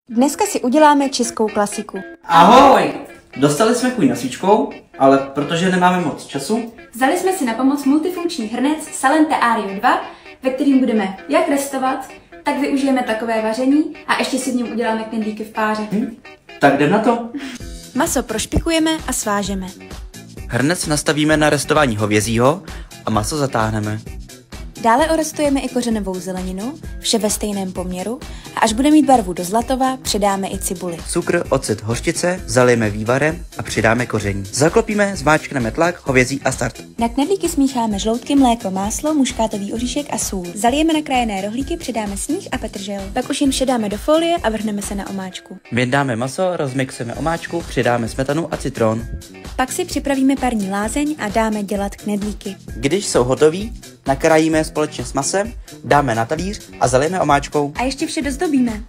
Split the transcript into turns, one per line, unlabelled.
Dneska si uděláme českou klasiku.
Ahoj! Dostali jsme kůň na svíčkou, ale protože nemáme moc času,
Vzali jsme si na pomoc multifunkční hrnec Salente Ario 2, ve kterým budeme jak restovat, tak využijeme takové vaření a ještě si v něm uděláme knedlíky v páře.
tak jdem na to.
Maso prošpikujeme a svážeme.
Hrnec nastavíme na restování hovězího a maso zatáhneme.
Dále orestujeme i kořenovou zeleninu, vše ve stejném poměru a až bude mít barvu do zlatova, přidáme i cibuli.
Cukr, ocet, hořčice zalijeme vývarem a přidáme koření. Zaklopíme, zmáčkneme tlak, hovězí a start.
Na knedlíky smícháme žloutky, mléko, máslo, muškátový oříšek a sůl. Zalijeme nakrájené rohlíky, přidáme sníh a petržel. Pak už jen předáme do folie a vrhneme se na omáčku.
Vyndáme maso, rozmixujeme omáčku, přidáme smetanu a citron.
Pak si připravíme parní lázeň a dáme dělat knedlíky.
Když jsou hotoví, nakrájíme společně s masem, dáme na talíř a zalijeme omáčkou.
A ještě vše dozdobíme.